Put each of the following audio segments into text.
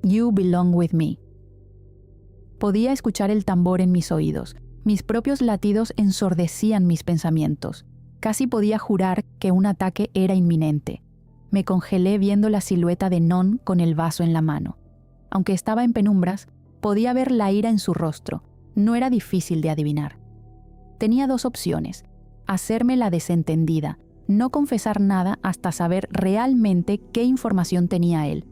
You belong with me. Podía escuchar el tambor en mis oídos. Mis propios latidos ensordecían mis pensamientos. Casi podía jurar que un ataque era inminente. Me congelé viendo la silueta de Non con el vaso en la mano. Aunque estaba en penumbras, podía ver la ira en su rostro. No era difícil de adivinar. Tenía dos opciones: hacerme la desentendida, no confesar nada hasta saber realmente qué información tenía él,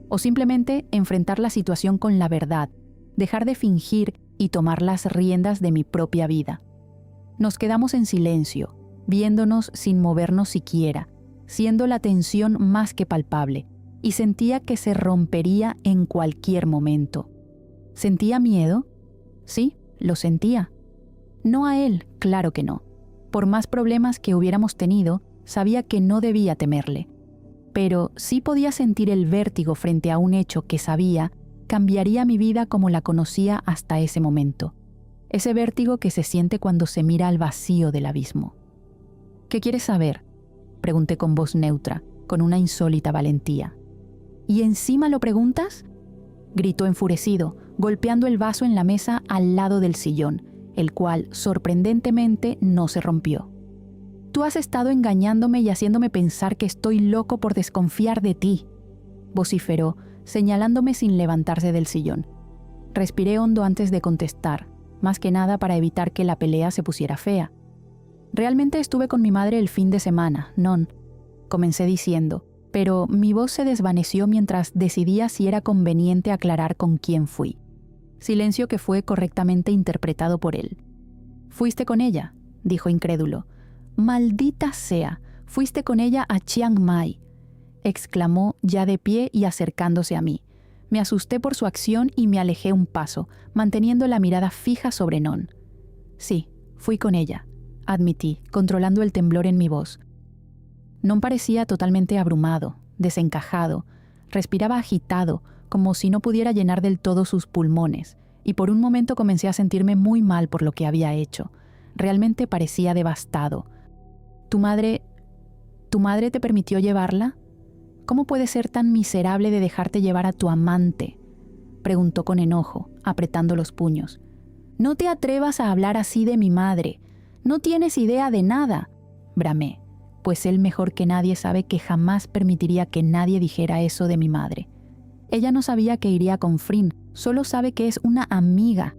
o simplemente enfrentar la situación con la verdad, dejar de fingir y tomar las riendas de mi propia vida. Nos quedamos en silencio, viéndonos sin movernos siquiera, siendo la tensión más que palpable, y sentía que se rompería en cualquier momento. ¿Sentía miedo? Sí, lo sentía. No a él, claro que no. Por más problemas que hubiéramos tenido, sabía que no debía temerle. Pero sí podía sentir el vértigo frente a un hecho que sabía cambiaría mi vida como la conocía hasta ese momento. Ese vértigo que se siente cuando se mira al vacío del abismo. ¿Qué quieres saber?, pregunté con voz neutra, con una insólita valentía. ¿Y encima lo preguntas?, gritó enfurecido, golpeando el vaso en la mesa al lado del sillón, el cual, sorprendentemente, no se rompió. Tú has estado engañándome y haciéndome pensar que estoy loco por desconfiar de ti, vociferó, señalándome sin levantarse del sillón. Respiré hondo antes de contestar, más que nada para evitar que la pelea se pusiera fea. Realmente estuve con mi madre el fin de semana, non, comencé diciendo, pero mi voz se desvaneció mientras decidía si era conveniente aclarar con quién fui. Silencio que fue correctamente interpretado por él. «¿Fuiste con ella?», dijo incrédulo. «Maldita sea, fuiste con ella a Chiang Mai», exclamó ya de pie y acercándose a mí. Me asusté por su acción y me alejé un paso, manteniendo la mirada fija sobre Non. «Sí, fui con ella», admití, controlando el temblor en mi voz. Non parecía totalmente abrumado, desencajado, respiraba agitado, como si no pudiera llenar del todo sus pulmones, y por un momento comencé a sentirme muy mal por lo que había hecho. Realmente parecía devastado. ¿Tu madre te permitió llevarla? ¿Cómo puedes ser tan miserable de dejarte llevar a tu amante?, preguntó con enojo, apretando los puños. «No te atrevas a hablar así de mi madre. No tienes idea de nada», bramé, pues él mejor que nadie sabe que jamás permitiría que nadie dijera eso de mi madre. Ella no sabía que iría con Frin, solo sabe que es una amiga,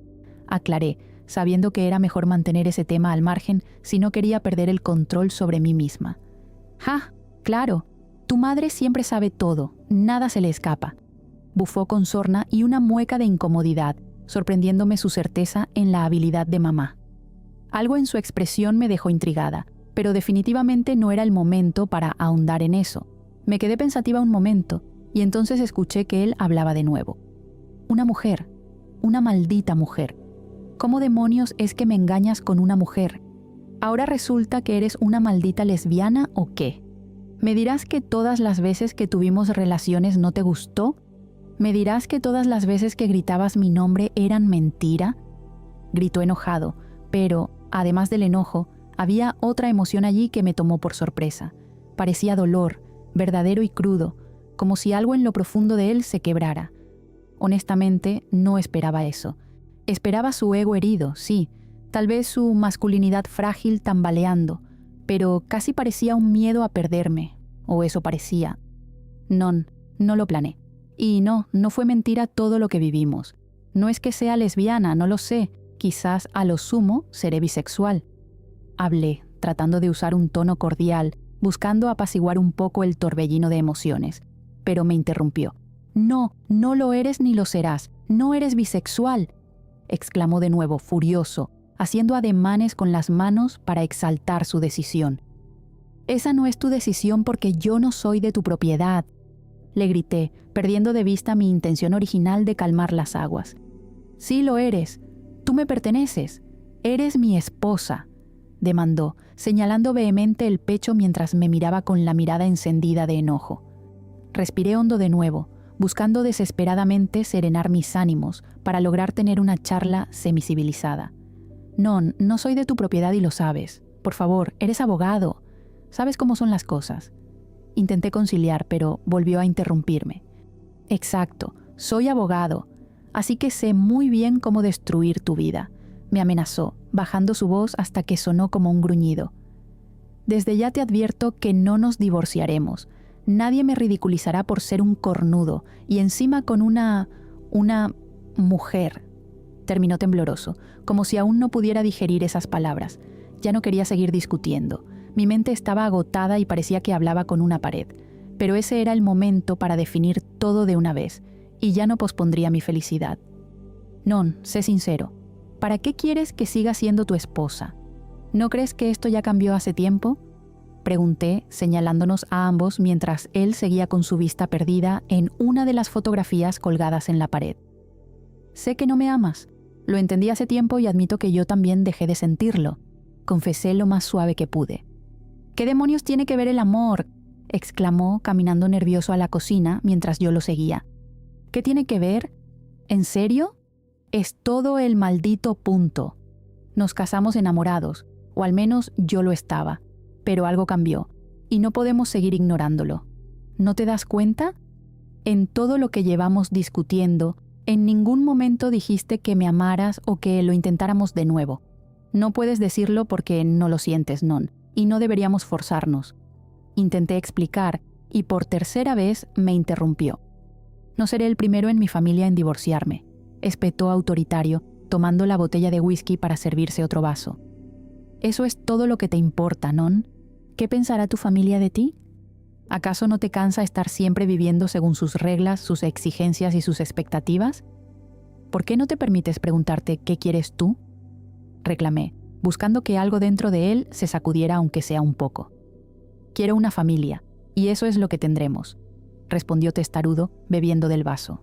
aclaré, sabiendo que era mejor mantener ese tema al margen si no quería perder el control sobre mí misma. «Ja, claro, tu madre siempre sabe todo, nada se le escapa», bufó con sorna y una mueca de incomodidad, sorprendiéndome su certeza en la habilidad de mamá. Algo en su expresión me dejó intrigada, pero definitivamente no era el momento para ahondar en eso. Me quedé pensativa un momento, y entonces escuché que él hablaba de nuevo. «Una mujer, una maldita mujer. ¿Cómo demonios es que me engañas con una mujer? ¿Ahora resulta que eres una maldita lesbiana o qué? ¿Me dirás que todas las veces que tuvimos relaciones no te gustó? ¿Me dirás que todas las veces que gritabas mi nombre eran mentira?», gritó enojado, pero, además del enojo, había otra emoción allí que me tomó por sorpresa. Parecía dolor, verdadero y crudo, como si algo en lo profundo de él se quebrara. Honestamente, no esperaba eso. Esperaba su ego herido, sí, tal vez su masculinidad frágil tambaleando, pero casi parecía un miedo a perderme, o eso parecía. No lo planeé. Y no fue mentira todo lo que vivimos. No es que sea lesbiana, no lo sé, quizás a lo sumo seré bisexual. Hablé, tratando de usar un tono cordial, buscando apaciguar un poco el torbellino de emociones, pero me interrumpió. «No lo eres ni lo serás, no eres bisexual», exclamó de nuevo, furioso, haciendo ademanes con las manos para exaltar su decisión. «Esa no es tu decisión porque yo no soy de tu propiedad», le grité, perdiendo de vista mi intención original de calmar las aguas. «Sí lo eres, tú me perteneces, eres mi esposa», demandó, señalando vehemente el pecho mientras me miraba con la mirada encendida de enojo. Respiré hondo de nuevo, buscando desesperadamente serenar mis ánimos para lograr tener una charla semicivilizada. No soy de tu propiedad y lo sabes. Por favor, eres abogado. Sabes cómo son las cosas». Intenté conciliar, pero volvió a interrumpirme. «Exacto, Soy abogado, así que sé muy bien cómo destruir tu vida, me amenazó, bajando su voz hasta que sonó como un gruñido. Desde ya te advierto que no nos divorciaremos. Nadie me ridiculizará por ser un cornudo y encima con una mujer. Terminó tembloroso, como si aún no pudiera digerir esas palabras. Ya no quería seguir discutiendo. Mi mente estaba agotada y parecía que hablaba con una pared. Pero ese era el momento para definir todo de una vez, y ya no pospondría mi felicidad. Non, sé sincero. ¿Para qué quieres que siga siendo tu esposa? ¿No crees que esto ya cambió hace tiempo? Pregunté, señalándonos a ambos mientras él seguía con su vista perdida en una de las fotografías colgadas en la pared. Sé que no me amas. Lo entendí hace tiempo y admito que yo también dejé de sentirlo. Confesé lo más suave que pude. ¿Qué demonios tiene que ver el amor?, exclamó, caminando nervioso a la cocina mientras yo lo seguía. ¿Qué tiene que ver? ¿En serio? Es todo el maldito punto. Nos casamos enamorados, o al menos yo lo estaba, pero algo cambió, y no podemos seguir ignorándolo. ¿No te das cuenta? En todo lo que llevamos discutiendo, en ningún momento dijiste que me amaras o que lo intentáramos de nuevo. No puedes decirlo porque no lo sientes, Non, y no deberíamos forzarnos. Intenté explicar, y por tercera vez me interrumpió. No seré el primero en mi familia en divorciarme, espetó autoritario, tomando la botella de whisky para servirse otro vaso. ¿Eso es todo lo que te importa, Non? ¿Qué pensará tu familia de ti? ¿Acaso no te cansa estar siempre viviendo según sus reglas, sus exigencias y sus expectativas? ¿Por qué no te permites preguntarte qué quieres tú? Reclamé, buscando que algo dentro de él se sacudiera aunque sea un poco. Quiero una familia, y eso es lo que tendremos, respondió testarudo, bebiendo del vaso.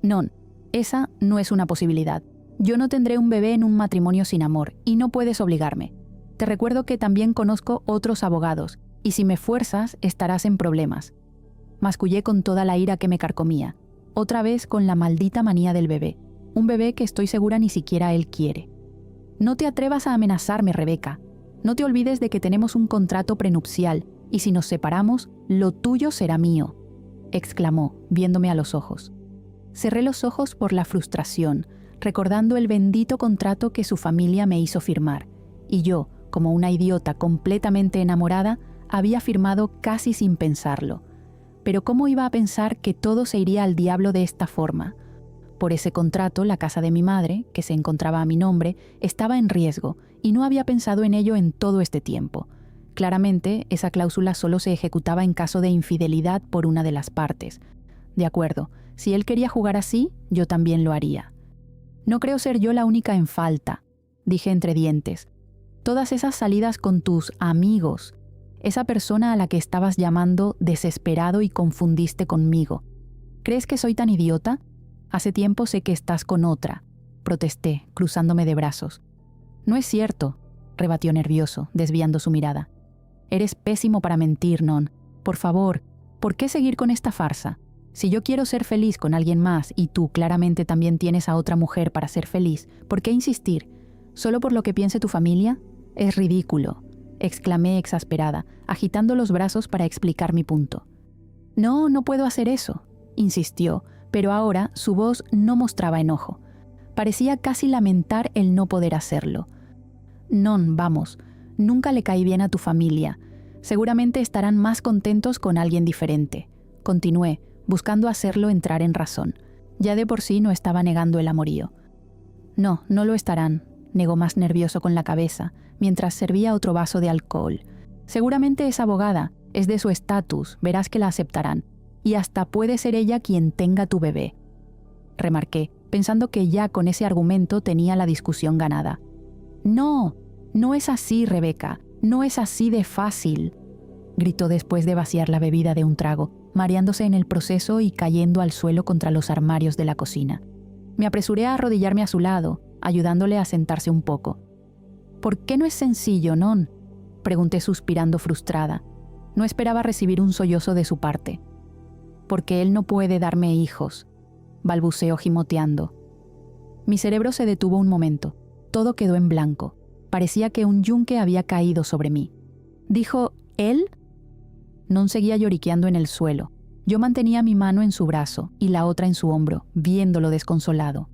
Non, esa no es una posibilidad. Yo no tendré un bebé en un matrimonio sin amor, y no puedes obligarme. Te recuerdo que también conozco otros abogados, y si me fuerzas, estarás en problemas. Mascullé con toda la ira que me carcomía, otra vez con la maldita manía del bebé, un bebé que estoy segura ni siquiera él quiere. No te atrevas a amenazarme, Rebeca. No te olvides de que tenemos un contrato prenupcial, y si nos separamos, lo tuyo será mío, exclamó, viéndome a los ojos. Cerré los ojos por la frustración, recordando el bendito contrato que su familia me hizo firmar, y yo, como una idiota completamente enamorada, había firmado casi sin pensarlo. Pero ¿cómo iba a pensar que todo se iría al diablo de esta forma? Por ese contrato, la casa de mi madre, que se encontraba a mi nombre, estaba en riesgo, y no había pensado en ello en todo este tiempo. Claramente, esa cláusula solo se ejecutaba en caso de infidelidad por una de las partes. De acuerdo, si él quería jugar así, yo también lo haría. No creo ser yo la única en falta, dije entre dientes. Todas esas salidas con tus amigos, esa persona a la que estabas llamando desesperado y confundiste conmigo. ¿Crees que soy tan idiota? Hace tiempo sé que estás con otra, protesté, cruzándome de brazos. No es cierto, rebatió nervioso, desviando su mirada. Eres pésimo para mentir, Non. Por favor, ¿por qué seguir con esta farsa? Si yo quiero ser feliz con alguien más y tú claramente también tienes a otra mujer para ser feliz, ¿por qué insistir? ¿Solo por lo que piense tu familia? Es ridículo, exclamé exasperada, agitando los brazos para explicar mi punto. No, no puedo hacer eso, insistió, pero ahora su voz no mostraba enojo. Parecía casi lamentar el no poder hacerlo. Non, vamos, nunca le caí bien a tu familia. Seguramente estarán más contentos con alguien diferente. Continué, buscando hacerlo entrar en razón. Ya de por sí no estaba negando el amorío. No, no lo estarán, negó más nervioso con la cabeza, mientras servía otro vaso de alcohol. Seguramente es abogada, es de su estatus, verás que la aceptarán. Y hasta puede ser ella quien tenga tu bebé. Remarqué, pensando que ya con ese argumento tenía la discusión ganada. No, no es así, Rebeca, no es así de fácil, gritó después de vaciar la bebida de un trago, mareándose en el proceso y cayendo al suelo contra los armarios de la cocina. Me apresuré a arrodillarme a su lado, ayudándole a sentarse un poco. ¿Por qué no es sencillo, Non? Pregunté suspirando frustrada. No esperaba recibir un sollozo de su parte. Porque él no puede darme hijos, balbuceó gimoteando. Mi cerebro se detuvo un momento. Todo quedó en blanco. Parecía que un yunque había caído sobre mí. Dijo, ¿él? Non seguía lloriqueando en el suelo. Yo mantenía mi mano en su brazo y la otra en su hombro, viéndolo desconsolado.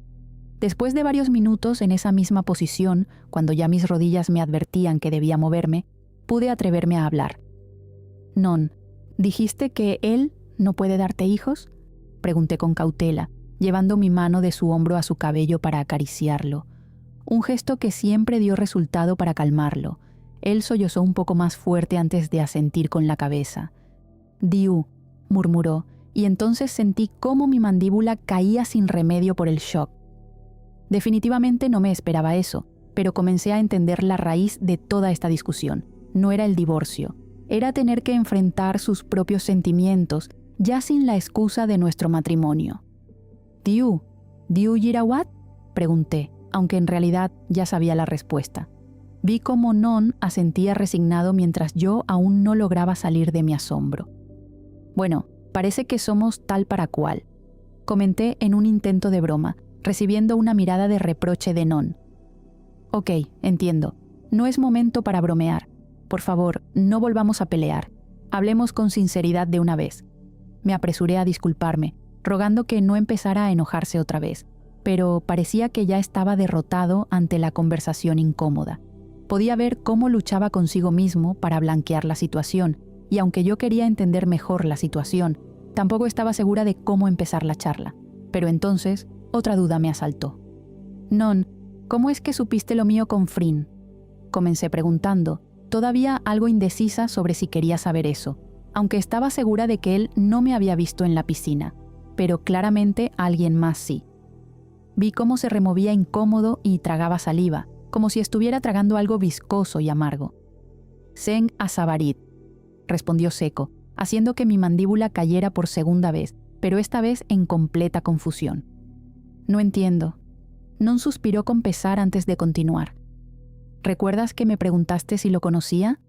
Después de varios minutos en esa misma posición, cuando ya mis rodillas me advertían que debía moverme, pude atreverme a hablar. «Non, ¿dijiste que él no puede darte hijos?», pregunté con cautela, llevando mi mano de su hombro a su cabello para acariciarlo. Un gesto que siempre dio resultado para calmarlo. Él sollozó un poco más fuerte antes de asentir con la cabeza. «Diu», murmuró, y entonces sentí cómo mi mandíbula caía sin remedio por el shock. Definitivamente no me esperaba eso, pero comencé a entender la raíz de toda esta discusión. No era el divorcio, era tener que enfrentar sus propios sentimientos, ya sin la excusa de nuestro matrimonio. «Diu Yirawat?», pregunté, aunque en realidad ya sabía la respuesta. Vi cómo Non asentía resignado mientras yo aún no lograba salir de mi asombro. «Bueno, parece que somos tal para cual», comenté en un intento de broma, recibiendo una mirada de reproche de Non. «Ok, entiendo. No es momento para bromear. Por favor, no volvamos a pelear. Hablemos con sinceridad de una vez». Me apresuré a disculparme, rogando que no empezara a enojarse otra vez, pero parecía que ya estaba derrotado ante la conversación incómoda. Podía ver cómo luchaba consigo mismo para blanquear la situación, y aunque yo quería entender mejor la situación, tampoco estaba segura de cómo empezar la charla. Pero entonces, otra duda me asaltó. «Non, ¿cómo es que supiste lo mío con Frin?», comencé preguntando, todavía algo indecisa sobre si quería saber eso, aunque estaba segura de que él no me había visto en la piscina, pero claramente alguien más sí. Vi cómo se removía incómodo y tragaba saliva, como si estuviera tragando algo viscoso y amargo. «Sen Asabarit», respondió seco, haciendo que mi mandíbula cayera por segunda vez, pero esta vez en completa confusión. «No entiendo». Non suspiró con pesar antes de continuar. «¿Recuerdas que me preguntaste si lo conocía?»,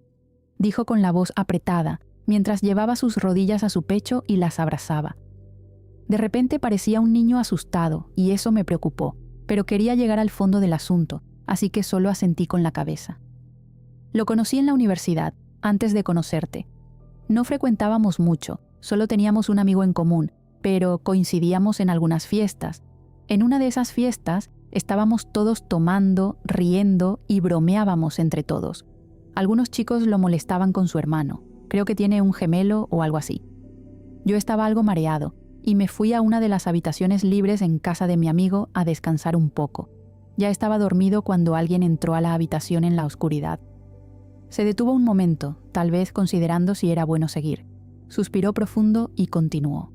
dijo con la voz apretada, mientras llevaba sus rodillas a su pecho y las abrazaba. De repente parecía un niño asustado, y eso me preocupó, pero quería llegar al fondo del asunto, así que solo asentí con la cabeza. «Lo conocí en la universidad, antes de conocerte. No frecuentábamos mucho, solo teníamos un amigo en común, pero coincidíamos en algunas fiestas. En una de esas fiestas estábamos todos tomando, riendo y bromeábamos entre todos. Algunos chicos lo molestaban con su hermano, creo que tiene un gemelo o algo así. Yo estaba algo mareado y me fui a una de las habitaciones libres en casa de mi amigo a descansar un poco. Ya estaba dormido cuando alguien entró a la habitación en la oscuridad. Se detuvo un momento, tal vez considerando si era bueno seguir. Suspiró profundo y continuó.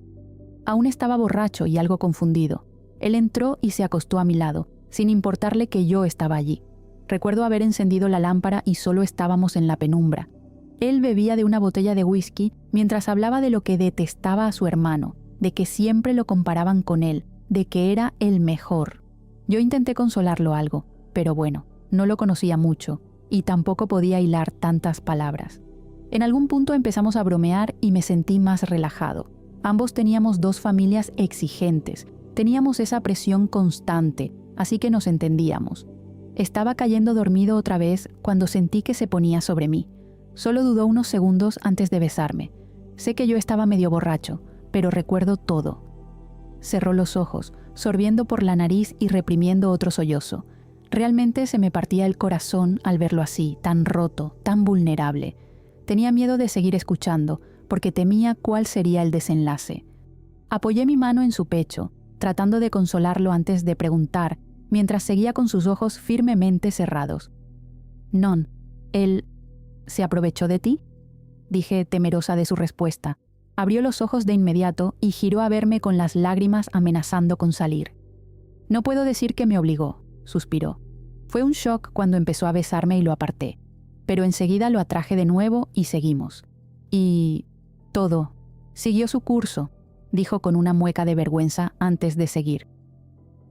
Aún estaba borracho y algo confundido. Él entró y se acostó a mi lado, sin importarle que yo estaba allí. Recuerdo haber encendido la lámpara y solo estábamos en la penumbra. Él bebía de una botella de whisky mientras hablaba de lo que detestaba a su hermano, de que siempre lo comparaban con él, de que era el mejor. Yo intenté consolarlo algo, pero bueno, no lo conocía mucho y tampoco podía hilar tantas palabras. En algún punto empezamos a bromear y me sentí más relajado. Ambos teníamos dos familias exigentes, teníamos esa presión constante, así que nos entendíamos. Estaba cayendo dormido otra vez cuando sentí que se ponía sobre mí. Solo dudó unos segundos antes de besarme. Sé que yo estaba medio borracho, pero recuerdo todo. Cerró los ojos, sorbiendo por la nariz y reprimiendo otro sollozo. Realmente se me partía el corazón al verlo así, tan roto, tan vulnerable. Tenía miedo de seguir escuchando, porque temía cuál sería el desenlace. Apoyé mi mano en su pecho, tratando de consolarlo antes de preguntar, mientras seguía con sus ojos firmemente cerrados. «Non, él se aprovechó de ti», dije temerosa de su respuesta. Abrió los ojos de inmediato y giró a verme con las lágrimas amenazando con salir. «No puedo decir que me obligó», suspiró. Fue un shock cuando empezó a besarme y lo aparté, pero enseguida lo atraje de nuevo y seguimos. Y todo siguió su curso, dijo con una mueca de vergüenza antes de seguir.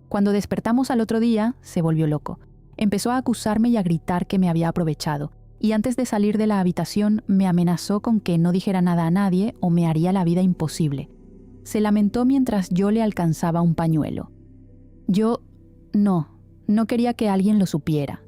Cuando despertamos al otro día, se volvió loco. Empezó a acusarme y a gritar que me había aprovechado, y antes de salir de la habitación me amenazó con que no dijera nada a nadie o me haría la vida imposible. Se lamentó mientras yo le alcanzaba un pañuelo. Yo no quería que alguien lo supiera.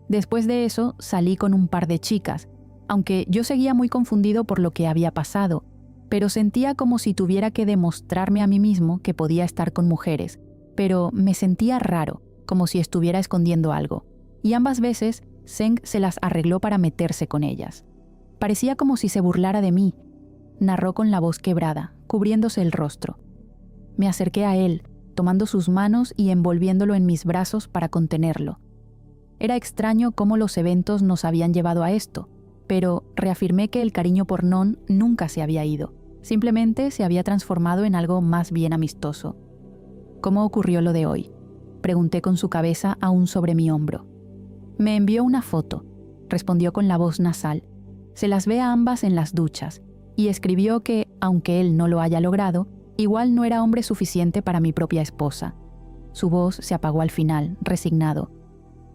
Después de eso salí con un par de chicas, aunque yo seguía muy confundido por lo que había pasado. pero sentía como si tuviera que demostrarme a mí mismo que podía estar con mujeres, pero me sentía raro, como si estuviera escondiendo algo, y ambas veces Zheng se las arregló para meterse con ellas. Parecía como si se burlara de mí, narró con la voz quebrada, cubriéndose el rostro. Me acerqué a él, tomando sus manos y envolviéndolo en mis brazos para contenerlo. Era extraño cómo los eventos nos habían llevado a esto, pero reafirmé que el cariño por Non nunca se había ido, simplemente se había transformado en algo más bien amistoso. ¿Cómo ocurrió lo de hoy?, pregunté con su cabeza aún sobre mi hombro. Me envió una foto, respondió con la voz nasal. Se las ve a ambas en las duchas, y escribió que, aunque él no lo haya logrado, igual no era hombre suficiente para mi propia esposa. Su voz se apagó al final, resignado.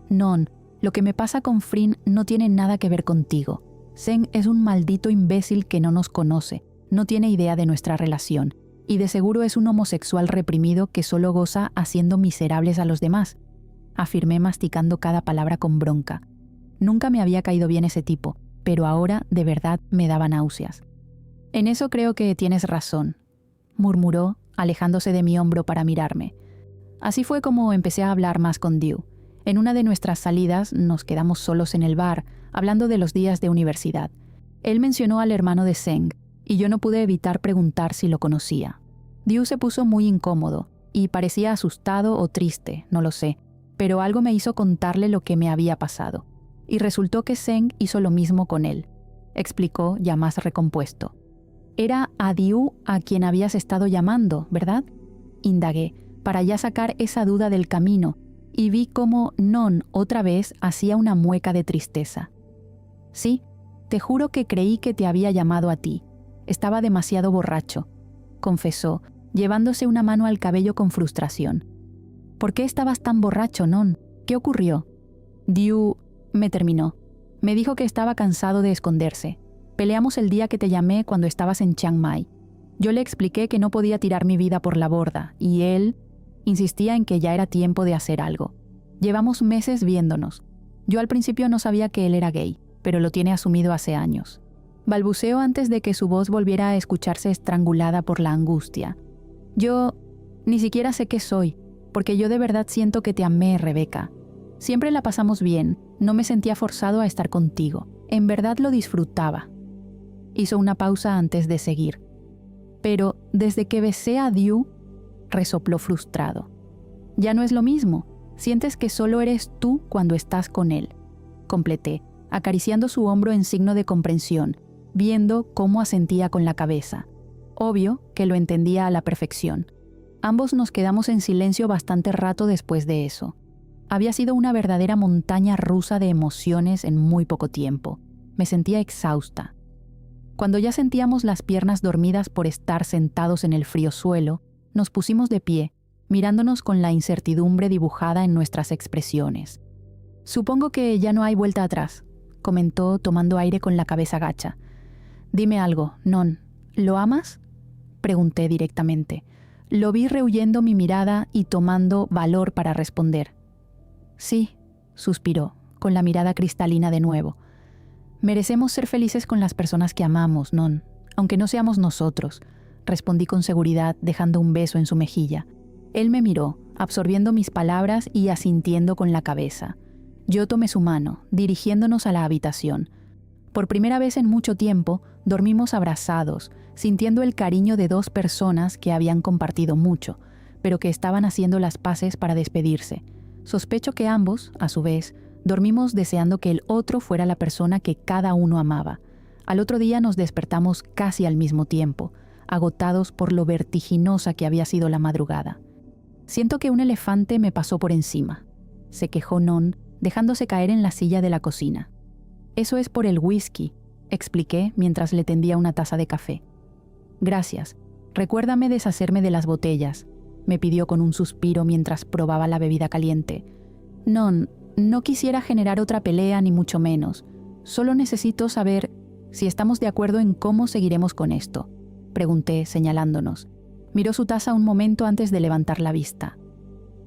Non, lo que me pasa con Frin no tiene nada que ver contigo. Zheng es un maldito imbécil que no nos conoce, no tiene idea de nuestra relación, y de seguro es un homosexual reprimido que solo goza haciendo miserables a los demás, afirmé masticando cada palabra con bronca. Nunca me había caído bien ese tipo, pero ahora de verdad me daba náuseas. En eso creo que tienes razón, murmuró, alejándose de mi hombro para mirarme. Así fue como empecé a hablar más con Diu. En una de nuestras salidas nos quedamos solos en el bar, hablando de los días de universidad. Él mencionó al hermano de Zheng, y yo no pude evitar preguntar si lo conocía. Diu se puso muy incómodo, y parecía asustado o triste, no lo sé, pero algo me hizo contarle lo que me había pasado. Y resultó que Zheng hizo lo mismo con él, explicó ya más recompuesto. Era a Diu a quien habías estado llamando, ¿verdad? Indagué, para ya sacar esa duda del camino, y vi cómo Non otra vez hacía una mueca de tristeza. Sí, te juro que creí que te había llamado a ti. Estaba demasiado borracho, confesó, llevándose una mano al cabello con frustración. ¿Por qué estabas tan borracho, Non? ¿Qué ocurrió? Diu me terminó. Me dijo que estaba cansado de esconderse. Peleamos el día que te llamé cuando estabas en Chiang Mai. Yo le expliqué que no podía tirar mi vida por la borda, y él insistía en que ya era tiempo de hacer algo. Llevamos meses viéndonos. Yo al principio no sabía que él era gay, pero lo tiene asumido hace años. Balbuceó antes de que su voz volviera a escucharse estrangulada por la angustia. Yo ni siquiera sé qué soy, porque yo de verdad siento que te amé, Rebeca. Siempre la pasamos bien, no me sentía forzado a estar contigo. En verdad lo disfrutaba. Hizo una pausa antes de seguir. Pero desde que besé a Diu, resopló frustrado. Ya no es lo mismo. Sientes que solo eres tú cuando estás con él. Completé, acariciando su hombro en signo de comprensión, viendo cómo asentía con la cabeza. Obvio que lo entendía a la perfección. Ambos nos quedamos en silencio bastante rato después de eso. Había sido una verdadera montaña rusa de emociones en muy poco tiempo. Me sentía exhausta. Cuando ya sentíamos las piernas dormidas por estar sentados en el frío suelo, nos pusimos de pie, mirándonos con la incertidumbre dibujada en nuestras expresiones. Supongo que ya no hay vuelta atrás, comentó tomando aire con la cabeza gacha. Dime algo, Non, ¿lo amas? Pregunté directamente. Lo vi rehuyendo mi mirada y tomando valor para responder. Sí, suspiró, con la mirada cristalina de nuevo. Merecemos ser felices con las personas que amamos, Non, aunque no seamos nosotros, respondí con seguridad, dejando un beso en su mejilla. Él me miró, absorbiendo mis palabras y asintiendo con la cabeza. Yo tomé su mano, dirigiéndonos a la habitación. Por primera vez en mucho tiempo, dormimos abrazados, sintiendo el cariño de dos personas que habían compartido mucho, pero que estaban haciendo las paces para despedirse. Sospecho que ambos, a su vez, dormimos deseando que el otro fuera la persona que cada uno amaba. Al otro día nos despertamos casi al mismo tiempo, agotados por lo vertiginosa que había sido la madrugada. Siento que un elefante me pasó por encima, se quejó Non, dejándose caer en la silla de la cocina. Eso es por el whisky, expliqué mientras le tendía una taza de café. Gracias. Recuérdame deshacerme de las botellas, me pidió con un suspiro mientras probaba la bebida caliente. Non, no quisiera generar otra pelea ni mucho menos. Solo necesito saber si estamos de acuerdo en cómo seguiremos con esto, pregunté señalándonos. Miró su taza un momento antes de levantar la vista.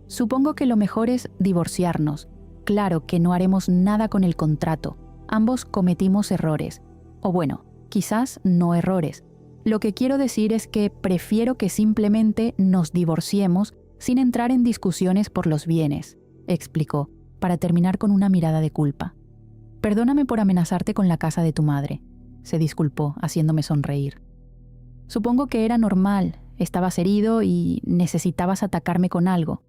Supongo que lo mejor es divorciarnos. Claro que no haremos nada con el contrato. Ambos cometimos errores. O bueno, quizás no errores. Lo que quiero decir es que prefiero que simplemente nos divorciemos sin entrar en discusiones por los bienes, explicó, para terminar con una mirada de culpa. Perdóname por amenazarte con la casa de tu madre, se disculpó, haciéndome sonreír. Supongo que era normal, estabas herido y necesitabas atacarme con algo.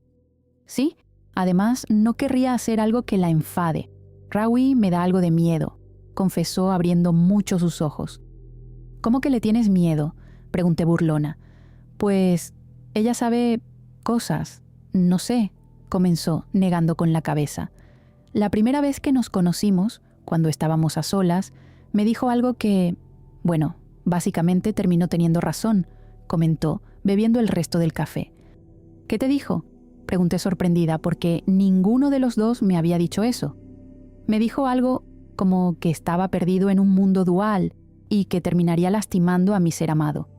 Sí, además no querría hacer algo que la enfade. Rawi me da algo de miedo, confesó abriendo mucho sus ojos. ¿Cómo que le tienes miedo?, pregunté burlona. Pues ella sabe cosas, no sé, comenzó, negando con la cabeza. La primera vez que nos conocimos, cuando estábamos a solas, me dijo algo que, bueno, básicamente terminó teniendo razón, comentó, bebiendo el resto del café. ¿Qué te dijo?, pregunté sorprendida porque ninguno de los dos me había dicho eso. Me dijo algo como que estaba perdido en un mundo dual y que terminaría lastimando a mi ser amado.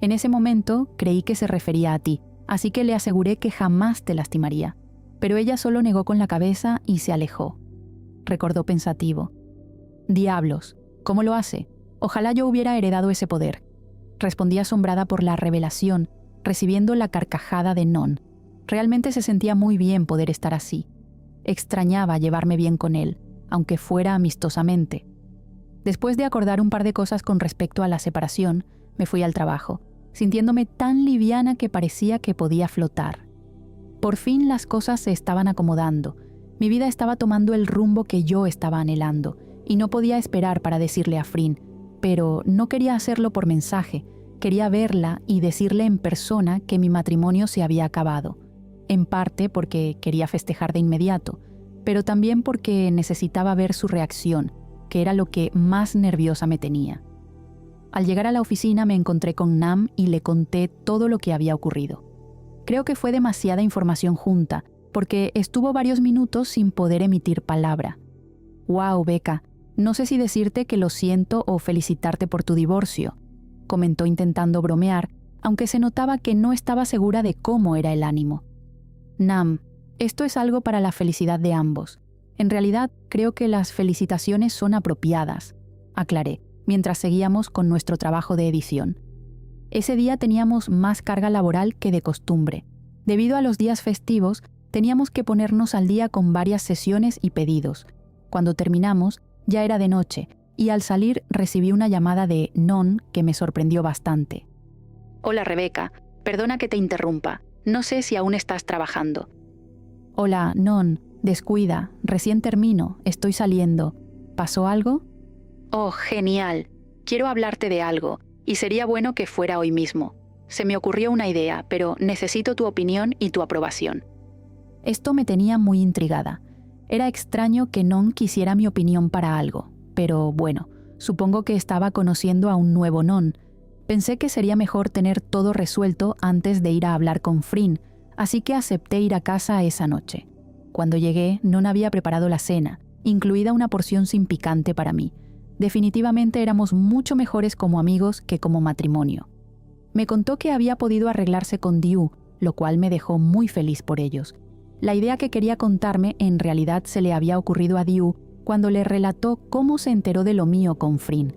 En ese momento creí que se refería a ti, así que le aseguré que jamás te lastimaría. Pero ella solo negó con la cabeza y se alejó. Recordó pensativo. Diablos, ¿cómo lo hace? Ojalá yo hubiera heredado ese poder. Respondí asombrada por la revelación, recibiendo la carcajada de Non. Realmente se sentía muy bien poder estar así. Extrañaba llevarme bien con él, aunque fuera amistosamente. Después de acordar un par de cosas con respecto a la separación, me fui al trabajo, sintiéndome tan liviana que parecía que podía flotar. Por fin las cosas se estaban acomodando. Mi vida estaba tomando el rumbo que yo estaba anhelando, y no podía esperar para decirle a Frin, pero no quería hacerlo por mensaje. Quería verla y decirle en persona que mi matrimonio se había acabado. En parte porque quería festejar de inmediato, pero también porque necesitaba ver su reacción, que era lo que más nerviosa me tenía. Al llegar a la oficina me encontré con Nam y le conté todo lo que había ocurrido. Creo que fue demasiada información junta, porque estuvo varios minutos sin poder emitir palabra. «Wow, Becca, no sé si decirte que lo siento o felicitarte por tu divorcio», comentó intentando bromear, aunque se notaba que no estaba segura de cómo era el ánimo. «Nam, esto es algo para la felicidad de ambos. En realidad, creo que las felicitaciones son apropiadas», aclaré, mientras seguíamos con nuestro trabajo de edición. Ese día teníamos más carga laboral que de costumbre. Debido a los días festivos, teníamos que ponernos al día con varias sesiones y pedidos. Cuando terminamos, ya era de noche, y al salir recibí una llamada de Non que me sorprendió bastante. «Hola, Rebeca. Perdona que te interrumpa. No sé si aún estás trabajando». «Hola, Non. Descuida. Recién termino. Estoy saliendo. ¿Pasó algo?» «Oh, genial. Quiero hablarte de algo, y sería bueno que fuera hoy mismo. Se me ocurrió una idea, pero necesito tu opinión y tu aprobación». Esto me tenía muy intrigada. Era extraño que Non quisiera mi opinión para algo, pero bueno, supongo que estaba conociendo a un nuevo Non. Pensé que sería mejor tener todo resuelto antes de ir a hablar con Frin, así que acepté ir a casa esa noche. Cuando llegué, Non había preparado la cena, incluida una porción sin picante para mí. Definitivamente éramos mucho mejores como amigos que como matrimonio. Me contó que había podido arreglarse con Diu, lo cual me dejó muy feliz por ellos. La idea que quería contarme en realidad se le había ocurrido a Diu cuando le relató cómo se enteró de lo mío con Frin.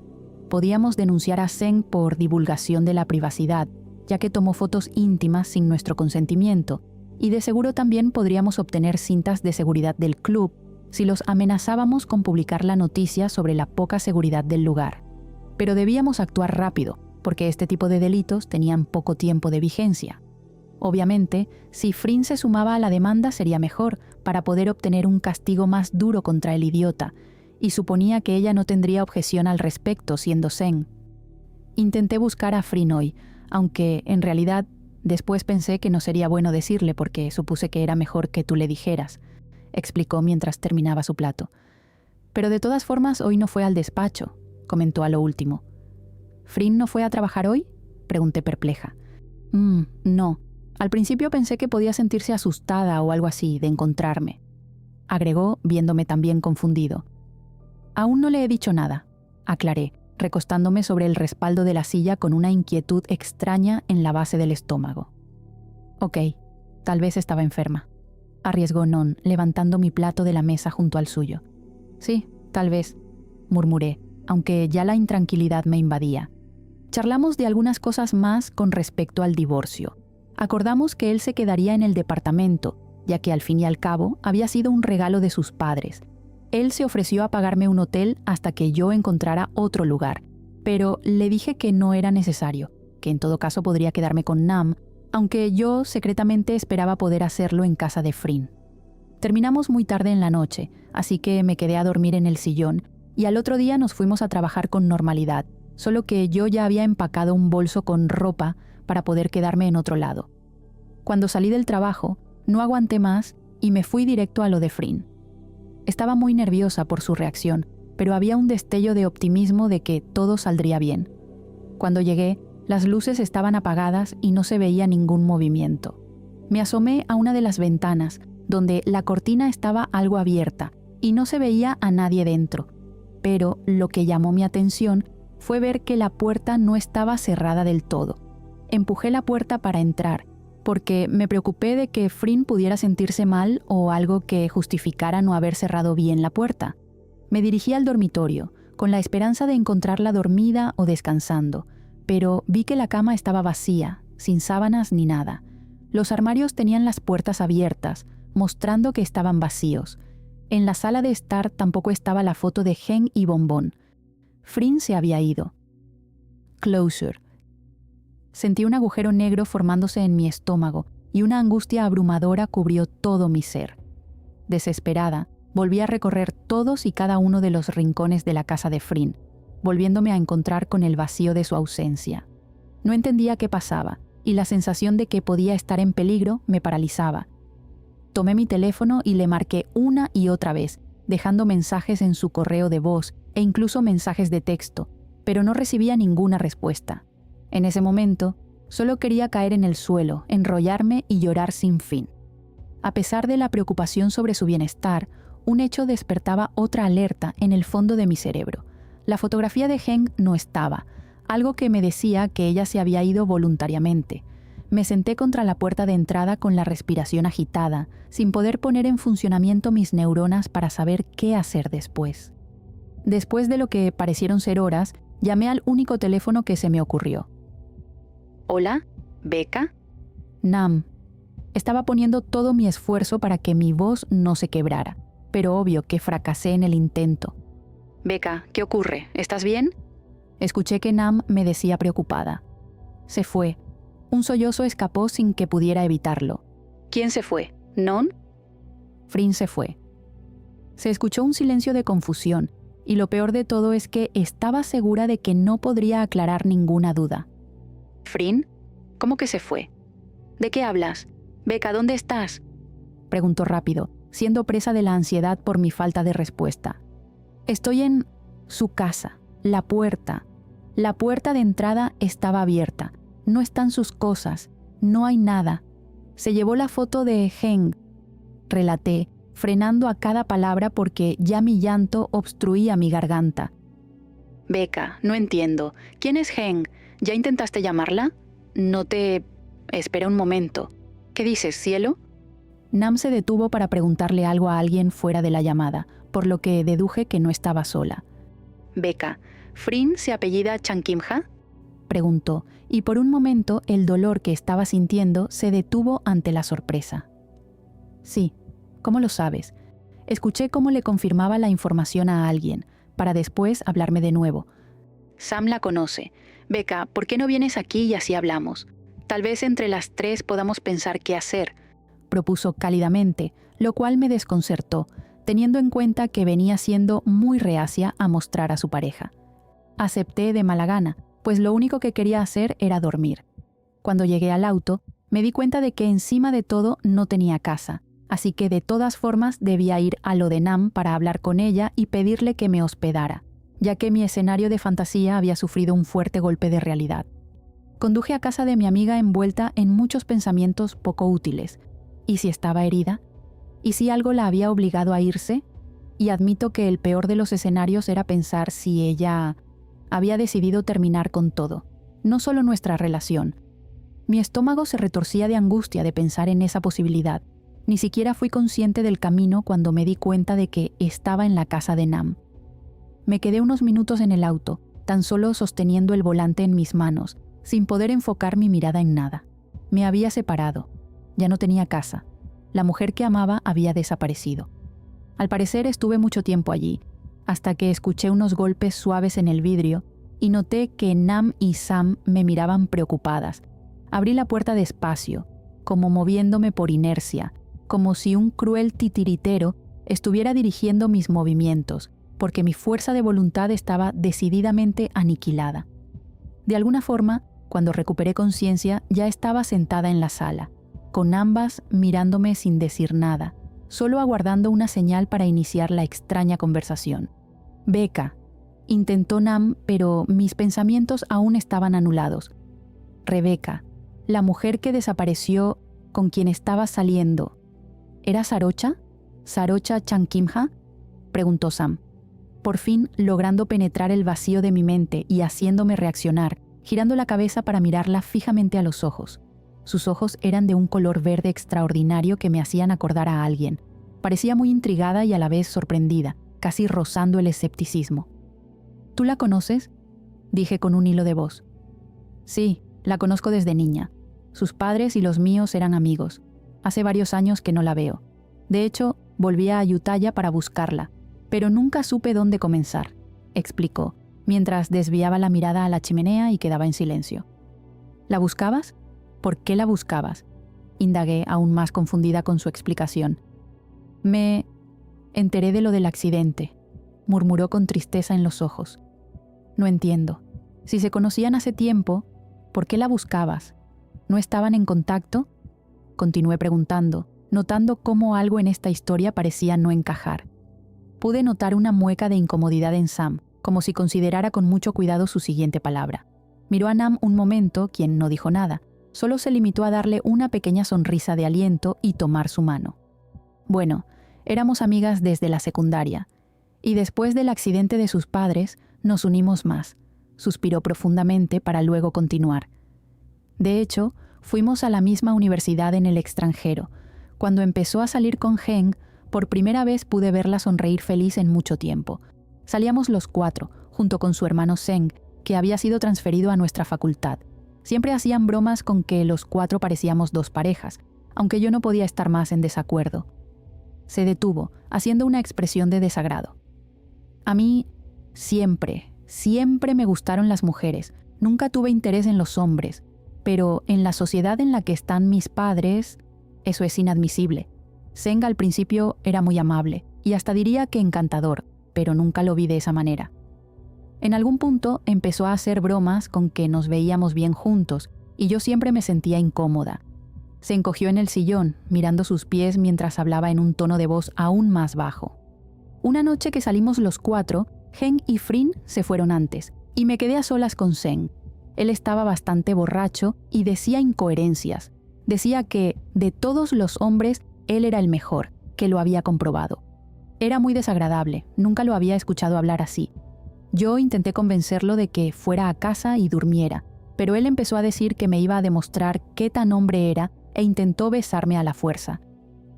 Podíamos denunciar a Zeng por divulgación de la privacidad, ya que tomó fotos íntimas sin nuestro consentimiento, y de seguro también podríamos obtener cintas de seguridad del club si los amenazábamos con publicar la noticia sobre la poca seguridad del lugar. Pero debíamos actuar rápido, porque este tipo de delitos tenían poco tiempo de vigencia. Obviamente, si Frin se sumaba a la demanda sería mejor, para poder obtener un castigo más duro contra el idiota, y suponía que ella no tendría objeción al respecto siendo Zeng. Intenté buscar a Frin hoy, aunque en realidad después pensé que no sería bueno decirle porque supuse que era mejor que tú le dijeras, explicó mientras terminaba su plato. Pero de todas formas hoy no fue al despacho, comentó a lo último. ¿Frin no fue a trabajar hoy?, pregunté perpleja. No. Al principio pensé que podía sentirse asustada o algo así de encontrarme, agregó viéndome también confundido. Aún no le he dicho nada, aclaré, recostándome sobre el respaldo de la silla con una inquietud extraña en la base del estómago. Ok, tal vez estaba enferma, arriesgó Non, levantando mi plato de la mesa junto al suyo. Sí, tal vez, murmuré, aunque ya la intranquilidad me invadía. Charlamos de algunas cosas más con respecto al divorcio. Acordamos que él se quedaría en el departamento, ya que al fin y al cabo había sido un regalo de sus padres. Él se ofreció a pagarme un hotel hasta que yo encontrara otro lugar, pero le dije que no era necesario, que en todo caso podría quedarme con Nam, aunque yo secretamente esperaba poder hacerlo en casa de Frin. Terminamos muy tarde en la noche, así que me quedé a dormir en el sillón y al otro día nos fuimos a trabajar con normalidad, solo que yo ya había empacado un bolso con ropa para poder quedarme en otro lado. Cuando salí del trabajo, no aguanté más y me fui directo a lo de Frin. Estaba muy nerviosa por su reacción, pero había un destello de optimismo de que todo saldría bien. Cuando llegué, las luces estaban apagadas y no se veía ningún movimiento. Me asomé a una de las ventanas, donde la cortina estaba algo abierta y no se veía a nadie dentro, pero lo que llamó mi atención fue ver que la puerta no estaba cerrada del todo. Empujé la puerta para entrar, porque me preocupé de que Frin pudiera sentirse mal o algo que justificara no haber cerrado bien la puerta. Me dirigí al dormitorio, con la esperanza de encontrarla dormida o descansando, pero vi que la cama estaba vacía, sin sábanas ni nada. Los armarios tenían las puertas abiertas, mostrando que estaban vacíos. En la sala de estar tampoco estaba la foto de Heng y Bombón. Frin se había ido. Closure. Sentí un agujero negro formándose en mi estómago y una angustia abrumadora cubrió todo mi ser. Desesperada, volví a recorrer todos y cada uno de los rincones de la casa de Frin, volviéndome a encontrar con el vacío de su ausencia. No entendía qué pasaba, y la sensación de que podía estar en peligro me paralizaba. Tomé mi teléfono y le marqué una y otra vez, dejando mensajes en su correo de voz e incluso mensajes de texto, pero no recibía ninguna respuesta. En ese momento, solo quería caer en el suelo, enrollarme y llorar sin fin. A pesar de la preocupación sobre su bienestar, un hecho despertaba otra alerta en el fondo de mi cerebro. La fotografía de Heng no estaba, algo que me decía que ella se había ido voluntariamente. Me senté contra la puerta de entrada con la respiración agitada, sin poder poner en funcionamiento mis neuronas para saber qué hacer después. Después de lo que parecieron ser horas, llamé al único teléfono que se me ocurrió. ¿Hola? ¿Becca? Nam. Estaba poniendo todo mi esfuerzo para que mi voz no se quebrara, pero obvio que fracasé en el intento. Becca, ¿qué ocurre? ¿Estás bien? Escuché que Nam me decía preocupada. Se fue. Un sollozo escapó sin que pudiera evitarlo. ¿Quién se fue? ¿Non? Frin se fue. Se escuchó un silencio de confusión, y lo peor de todo es que estaba segura de que no podría aclarar ninguna duda. ¿Frin? ¿Cómo que se fue? ¿De qué hablas? Becca, ¿dónde estás? Preguntó rápido, siendo presa de la ansiedad por mi falta de respuesta. Estoy en su casa, la puerta. La puerta de entrada estaba abierta. No están sus cosas, no hay nada. Se llevó la foto de Heng, relaté, frenando a cada palabra porque ya mi llanto obstruía mi garganta. Becca, no entiendo. ¿Quién es Heng? ¿Ya intentaste llamarla? No te... Espera un momento. ¿Qué dices, cielo? Nam se detuvo para preguntarle algo a alguien fuera de la llamada, por lo que deduje que no estaba sola. Becca, ¿Frin se apellida Chankimha? Preguntó, y por un momento el dolor que estaba sintiendo se detuvo ante la sorpresa. Sí, ¿cómo lo sabes? Escuché cómo le confirmaba la información a alguien, para después hablarme de nuevo. Sam la conoce. Becca, ¿por qué no vienes aquí y así hablamos? Tal vez entre las tres podamos pensar qué hacer, propuso cálidamente, lo cual me desconcertó, teniendo en cuenta que venía siendo muy reacia a mostrar a su pareja. Acepté de mala gana, pues lo único que quería hacer era dormir. Cuando llegué al auto, me di cuenta de que encima de todo no tenía casa, así que de todas formas debía ir a lo de Nam para hablar con ella y pedirle que me hospedara, ya que mi escenario de fantasía había sufrido un fuerte golpe de realidad. Conduje a casa de mi amiga envuelta en muchos pensamientos poco útiles. ¿Y si estaba herida? ¿Y si algo la había obligado a irse? Y admito que el peor de los escenarios era pensar si ella había decidido terminar con todo, no solo nuestra relación. Mi estómago se retorcía de angustia de pensar en esa posibilidad. Ni siquiera fui consciente del camino cuando me di cuenta de que estaba en la casa de Nam. Me quedé unos minutos en el auto, tan solo sosteniendo el volante en mis manos, sin poder enfocar mi mirada en nada. Me había separado. Ya no tenía casa. La mujer que amaba había desaparecido. Al parecer estuve mucho tiempo allí, hasta que escuché unos golpes suaves en el vidrio y noté que Nam y Sam me miraban preocupadas. Abrí la puerta despacio, como moviéndome por inercia, como si un cruel titiritero estuviera dirigiendo mis movimientos, porque mi fuerza de voluntad estaba decididamente aniquilada. De alguna forma, cuando recuperé conciencia, ya estaba sentada en la sala, con ambas mirándome sin decir nada, solo aguardando una señal para iniciar la extraña conversación. «Becca», intentó Nam, pero mis pensamientos aún estaban anulados. «Rebeca, la mujer que desapareció, con quien estaba saliendo. ¿Era Sarocha? ¿Sarocha Chankimha?», preguntó Sam. Por fin, logrando penetrar el vacío de mi mente y haciéndome reaccionar, girando la cabeza para mirarla fijamente a los ojos. Sus ojos eran de un color verde extraordinario que me hacían acordar a alguien. Parecía muy intrigada y a la vez sorprendida, casi rozando el escepticismo. «¿Tú la conoces?», dije con un hilo de voz. «Sí, la conozco desde niña. Sus padres y los míos eran amigos. Hace varios años que no la veo. De hecho, volví a Ayutthaya para buscarla, pero nunca supe dónde comenzar», explicó, mientras desviaba la mirada a la chimenea y quedaba en silencio. «¿La buscabas? ¿Por qué la buscabas?», indagué, aún más confundida con su explicación. «Me enteré de lo del accidente», murmuró con tristeza en los ojos. «No entiendo. Si se conocían hace tiempo, ¿por qué la buscabas? ¿No estaban en contacto?», continué preguntando, notando cómo algo en esta historia parecía no encajar. Pude notar una mueca de incomodidad en Sam, como si considerara con mucho cuidado su siguiente palabra. Miró a Nam un momento, quien no dijo nada. Solo se limitó a darle una pequeña sonrisa de aliento y tomar su mano. «Bueno, éramos amigas desde la secundaria, y después del accidente de sus padres nos unimos más», suspiró profundamente para luego continuar. «De hecho, fuimos a la misma universidad en el extranjero. Cuando empezó a salir con Heng, por primera vez pude verla sonreír feliz en mucho tiempo. Salíamos los 4, junto con su hermano Seng, que había sido transferido a nuestra facultad. Siempre hacían bromas con que los 4 parecíamos 2 parejas, aunque yo no podía estar más en desacuerdo». Se detuvo, haciendo una expresión de desagrado. «A mí, siempre me gustaron las mujeres. Nunca tuve interés en los hombres. Pero en la sociedad en la que están mis padres, eso es inadmisible. Seng al principio era muy amable, y hasta diría que encantador, pero nunca lo vi de esa manera. En algún punto empezó a hacer bromas con que nos veíamos bien juntos, y yo siempre me sentía incómoda. Se encogió en el sillón, mirando sus pies mientras hablaba en un tono de voz aún más bajo. Una noche que salimos los 4, Heng y Frin se fueron antes, y me quedé a solas con Seng. Él estaba bastante borracho y decía incoherencias. Decía que, de todos los hombres, él era el mejor, que lo había comprobado. Era muy desagradable, nunca lo había escuchado hablar así. Yo intenté convencerlo de que fuera a casa y durmiera, pero él empezó a decir que me iba a demostrar qué tan hombre era e intentó besarme a la fuerza.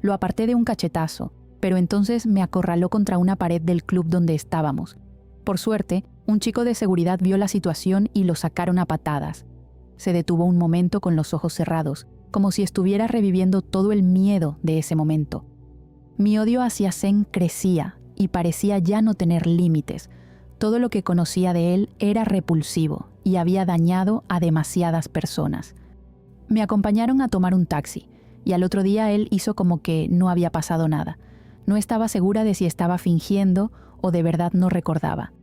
Lo aparté de un cachetazo, pero entonces me acorraló contra una pared del club donde estábamos. Por suerte, un chico de seguridad vio la situación y lo sacaron a patadas. Se detuvo un momento con los ojos cerrados, como si estuviera reviviendo todo el miedo de ese momento. Mi odio hacia Seng crecía y parecía ya no tener límites. Todo lo que conocía de él era repulsivo y había dañado a demasiadas personas. Me acompañaron a tomar un taxi, y al otro día él hizo como que no había pasado nada. No estaba segura de si estaba fingiendo o de verdad no recordaba.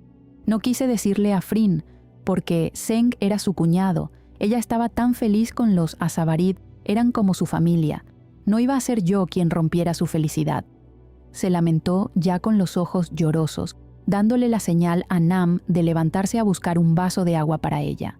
No quise decirle a Frin, porque Seng era su cuñado. Ella estaba tan feliz con los Asabarid, eran como su familia. No iba a ser yo quien rompiera su felicidad. Se lamentó ya con los ojos llorosos, dándole la señal a Nam de levantarse a buscar un vaso de agua para ella.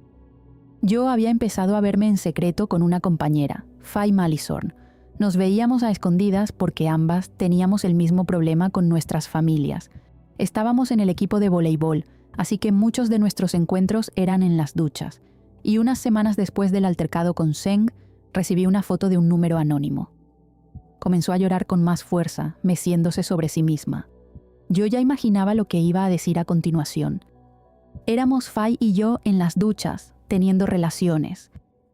Yo había empezado a verme en secreto con una compañera, Fay Malisorn. Nos veíamos a escondidas porque ambas teníamos el mismo problema con nuestras familias. Estábamos en el equipo de voleibol, así que muchos de nuestros encuentros eran en las duchas. Y unas semanas después del altercado con Seng, recibí una foto de un número anónimo. Comenzó a llorar con más fuerza, meciéndose sobre sí misma. Yo ya imaginaba lo que iba a decir a continuación. Éramos Fai y yo en las duchas, teniendo relaciones.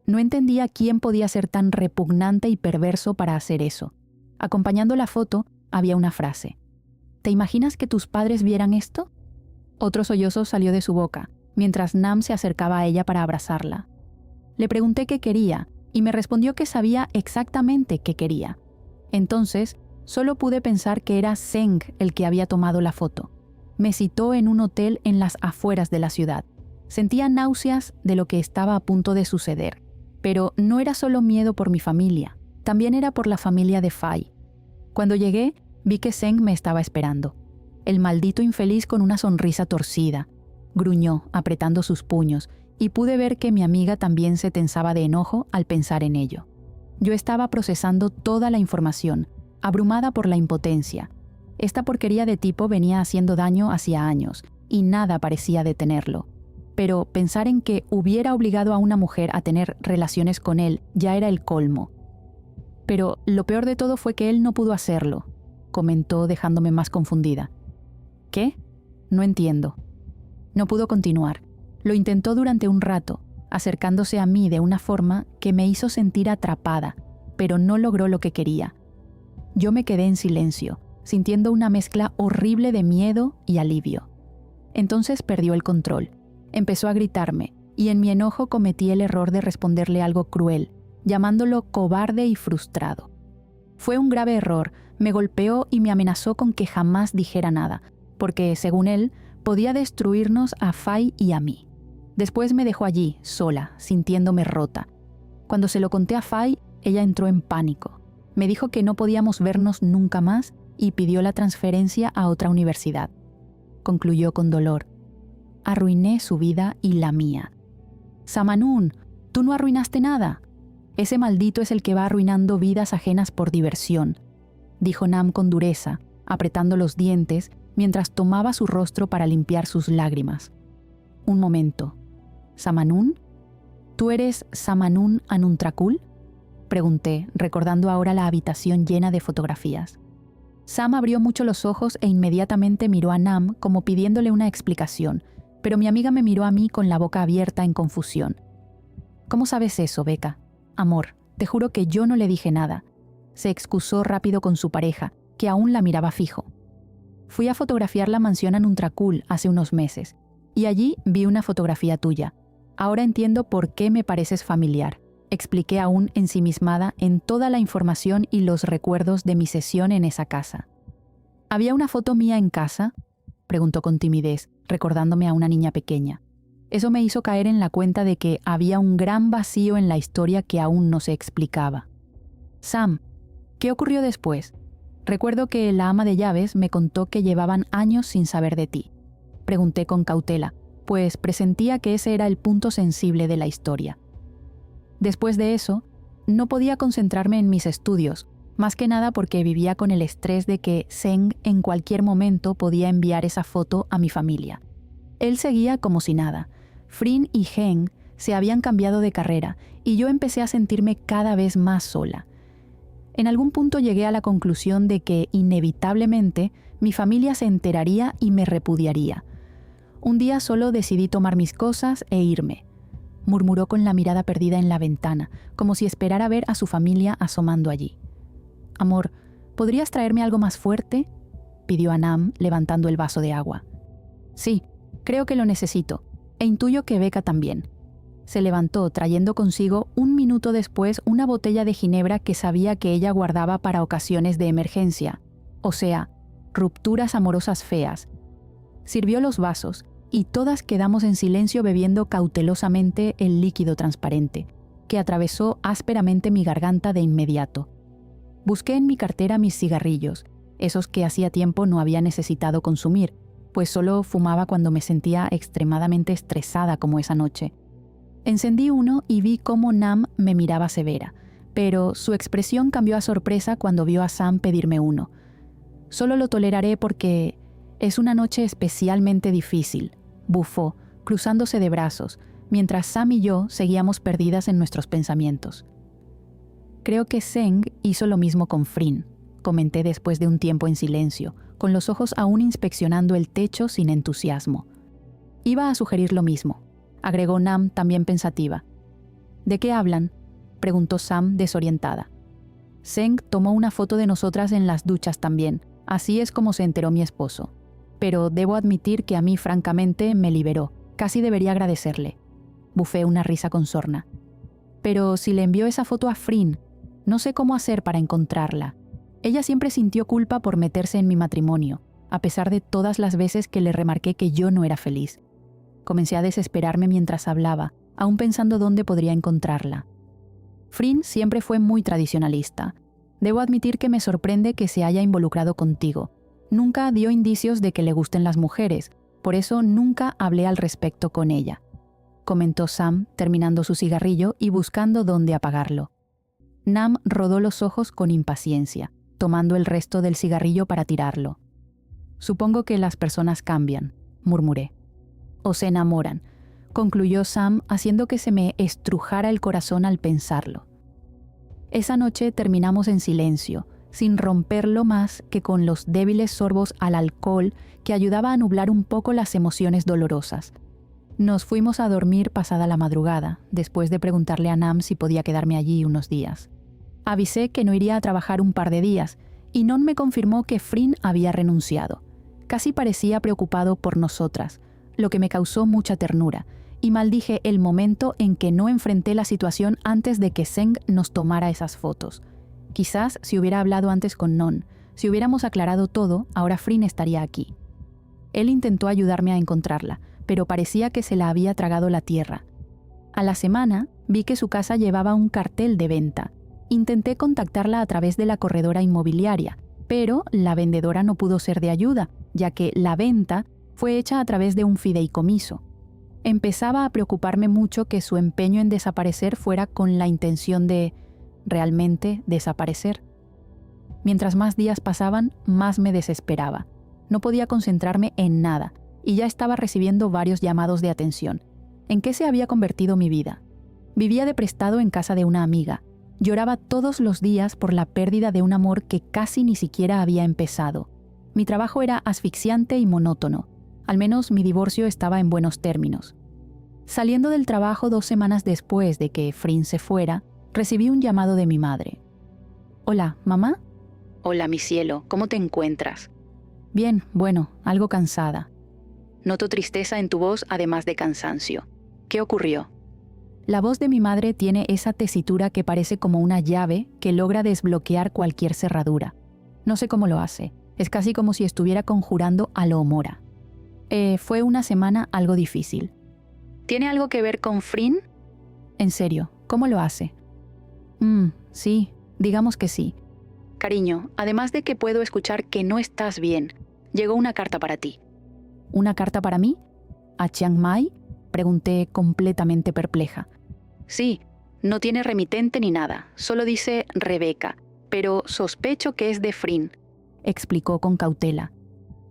No entendía quién podía ser tan repugnante y perverso para hacer eso. Acompañando la foto, había una frase. ¿Te imaginas que tus padres vieran esto? Otro sollozo salió de su boca, mientras Nam se acercaba a ella para abrazarla. Le pregunté qué quería, y me respondió que sabía exactamente qué quería. Entonces, solo pude pensar que era Seng el que había tomado la foto. Me citó en un hotel en las afueras de la ciudad. Sentía náuseas de lo que estaba a punto de suceder. Pero no era solo miedo por mi familia, también era por la familia de Fai. Cuando llegué, vi que Seng me estaba esperando. El maldito infeliz con una sonrisa torcida. Gruñó, apretando sus puños, y pude ver que mi amiga también se tensaba de enojo al pensar en ello. Yo estaba procesando toda la información, abrumada por la impotencia. Esta porquería de tipo venía haciendo daño hacía años, y nada parecía detenerlo. Pero pensar en que hubiera obligado a una mujer a tener relaciones con él ya era el colmo. Pero lo peor de todo fue que él no pudo hacerlo, comentó dejándome más confundida. ¿Qué? No entiendo. No pudo continuar. Lo intentó durante un rato, acercándose a mí de una forma que me hizo sentir atrapada, pero no logró lo que quería. Yo me quedé en silencio, sintiendo una mezcla horrible de miedo y alivio. Entonces perdió el control. Empezó a gritarme, y en mi enojo cometí el error de responderle algo cruel, llamándolo cobarde y frustrado. Fue un grave error, me golpeó y me amenazó con que jamás dijera nada, porque, según él, podía destruirnos a Fai y a mí. Después me dejó allí, sola, sintiéndome rota. Cuando se lo conté a Fai, ella entró en pánico. Me dijo que no podíamos vernos nunca más y pidió la transferencia a otra universidad. Concluyó con dolor. Arruiné su vida y la mía. Samanun, tú no arruinaste nada. Ese maldito es el que va arruinando vidas ajenas por diversión, dijo Nam con dureza, apretando los dientes mientras tomaba su rostro para limpiar sus lágrimas. Un momento. ¿Samanun? ¿Tú eres Samanun Anuntrakul? Pregunté, recordando ahora la habitación llena de fotografías. Sam abrió mucho los ojos e inmediatamente miró a Nam como pidiéndole una explicación, pero mi amiga me miró a mí con la boca abierta en confusión. ¿Cómo sabes eso, Becca? Amor, te juro que yo no le dije nada. Se excusó rápido con su pareja, que aún la miraba fijo. Fui a fotografiar la mansión Anuntrakul hace unos meses, y allí vi una fotografía tuya. Ahora entiendo por qué me pareces familiar. Expliqué aún ensimismada en toda la información y los recuerdos de mi sesión en esa casa. ¿Había una foto mía en casa?, preguntó con timidez, recordándome a una niña pequeña. Eso me hizo caer en la cuenta de que había un gran vacío en la historia que aún no se explicaba. Sam, ¿qué ocurrió después? Recuerdo que la ama de llaves me contó que llevaban años sin saber de ti. Pregunté con cautela, pues presentía que ese era el punto sensible de la historia. Después de eso, no podía concentrarme en mis estudios, más que nada porque vivía con el estrés de que Seng en cualquier momento podía enviar esa foto a mi familia. Él seguía como si nada. Frin y Heng se habían cambiado de carrera y yo empecé a sentirme cada vez más sola. En algún punto llegué a la conclusión de que, inevitablemente, mi familia se enteraría y me repudiaría. Un día solo decidí tomar mis cosas e irme. Murmuró con la mirada perdida en la ventana, como si esperara ver a su familia asomando allí. Amor, ¿podrías traerme algo más fuerte?, pidió a Nam, levantando el vaso de agua. Sí, creo que lo necesito, e intuyo que Becca también. Se levantó trayendo consigo un minuto después una botella de ginebra que sabía que ella guardaba para ocasiones de emergencia, o sea, rupturas amorosas feas. Sirvió los vasos y todas quedamos en silencio bebiendo cautelosamente el líquido transparente, que atravesó ásperamente mi garganta de inmediato. Busqué en mi cartera mis cigarrillos, esos que hacía tiempo no había necesitado consumir, pues solo fumaba cuando me sentía extremadamente estresada como esa noche. Encendí uno y vi cómo Nam me miraba severa, pero su expresión cambió a sorpresa cuando vio a Sam pedirme uno. Solo lo toleraré porque es una noche especialmente difícil, bufó, cruzándose de brazos, mientras Sam y yo seguíamos perdidas en nuestros pensamientos. Creo que Seng hizo lo mismo con Frin, comenté después de un tiempo en silencio, con los ojos aún inspeccionando el techo sin entusiasmo. Iba a sugerir lo mismo, agregó Nam también pensativa. ¿De qué hablan?, preguntó Sam desorientada. Seng tomó una foto de nosotras en las duchas también, así es como se enteró mi esposo. Pero debo admitir que a mí francamente me liberó, casi debería agradecerle. Bufé una risa con sorna. Pero si le envió esa foto a Frin, no sé cómo hacer para encontrarla. Ella siempre sintió culpa por meterse en mi matrimonio, a pesar de todas las veces que le remarqué que yo no era feliz. Comencé a desesperarme mientras hablaba, aún pensando dónde podría encontrarla. Frin siempre fue muy tradicionalista. Debo admitir que me sorprende que se haya involucrado contigo. Nunca dio indicios de que le gusten las mujeres, por eso nunca hablé al respecto con ella, comentó Sam, terminando su cigarrillo y buscando dónde apagarlo. Nam rodó los ojos con impaciencia, tomando el resto del cigarrillo para tirarlo. Supongo que las personas cambian, murmuré. O se enamoran, concluyó Sam, haciendo que se me estrujara el corazón al pensarlo. Esa noche terminamos en silencio, sin romperlo más que con los débiles sorbos al alcohol que ayudaba a nublar un poco las emociones dolorosas. Nos fuimos a dormir pasada la madrugada, después de preguntarle a Nam si podía quedarme allí unos días. Avisé que no iría a trabajar un par de días, y Non me confirmó que Frin había renunciado. Casi parecía preocupado por nosotras, lo que me causó mucha ternura, y maldije el momento en que no enfrenté la situación antes de que Seng nos tomara esas fotos. Quizás si hubiera hablado antes con Non, si hubiéramos aclarado todo, ahora Frin estaría aquí. Él intentó ayudarme a encontrarla, pero parecía que se la había tragado la tierra. A la semana, vi que su casa llevaba un cartel de venta. Intenté contactarla a través de la corredora inmobiliaria, pero la vendedora no pudo ser de ayuda, ya que la venta fue hecha a través de un fideicomiso. Empezaba a preocuparme mucho que su empeño en desaparecer fuera con la intención de realmente desaparecer. Mientras más días pasaban, más me desesperaba. No podía concentrarme en nada, y ya estaba recibiendo varios llamados de atención. ¿En qué se había convertido mi vida? Vivía de prestado en casa de una amiga. Lloraba todos los días por la pérdida de un amor que casi ni siquiera había empezado. Mi trabajo era asfixiante y monótono. Al menos mi divorcio estaba en buenos términos. Saliendo del trabajo 2 semanas después de que Frin se fuera, recibí un llamado de mi madre. «Hola, ¿mamá?» «Hola, mi cielo, ¿cómo te encuentras?» «Bien, bueno, algo cansada». «Noto tristeza en tu voz además de cansancio. ¿Qué ocurrió?» La voz de mi madre tiene esa tesitura que parece como una llave que logra desbloquear cualquier cerradura. No sé cómo lo hace. Es casi como si estuviera conjurando a lo Mora. Fue una semana algo difícil. ¿Tiene algo que ver con Frin? En serio, ¿cómo lo hace? Sí, digamos que sí. Cariño, además de que puedo escuchar que no estás bien, llegó una carta para ti. ¿Una carta para mí? ¿A Chiang Mai?, pregunté completamente perpleja. Sí, no tiene remitente ni nada, solo dice Rebeca, pero sospecho que es de Frin, explicó con cautela.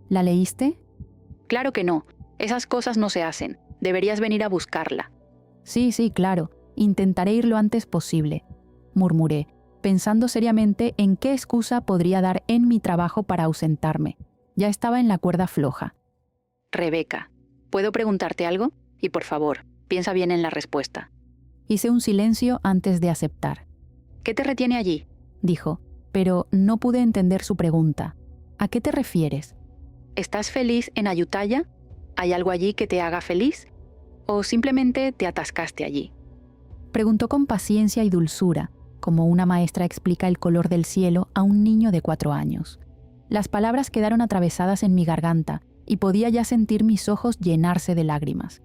¿La leíste? Claro que no, esas cosas no se hacen, deberías venir a buscarla. Sí, claro, intentaré ir lo antes posible, murmuré, pensando seriamente en qué excusa podría dar en mi trabajo para ausentarme. Ya estaba en la cuerda floja. Rebeca, ¿puedo preguntarte algo? Y por favor, piensa bien en la respuesta. Hice un silencio antes de aceptar. ¿Qué te retiene allí?, dijo, pero no pude entender su pregunta. ¿A qué te refieres? ¿Estás feliz en Ayutthaya? ¿Hay algo allí que te haga feliz? ¿O simplemente te atascaste allí? Preguntó con paciencia y dulzura, como una maestra explica el color del cielo a un niño de 4 años. Las palabras quedaron atravesadas en mi garganta y podía ya sentir mis ojos llenarse de lágrimas.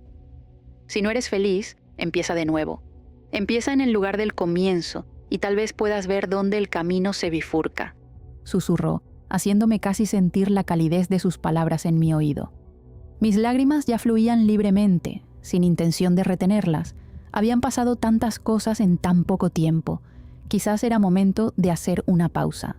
Si no eres feliz, empieza de nuevo. Empieza en el lugar del comienzo y tal vez puedas ver dónde el camino se bifurca, susurró, haciéndome casi sentir la calidez de sus palabras en mi oído. Mis lágrimas ya fluían libremente, sin intención de retenerlas. Habían pasado tantas cosas en tan poco tiempo. Quizás era momento de hacer una pausa,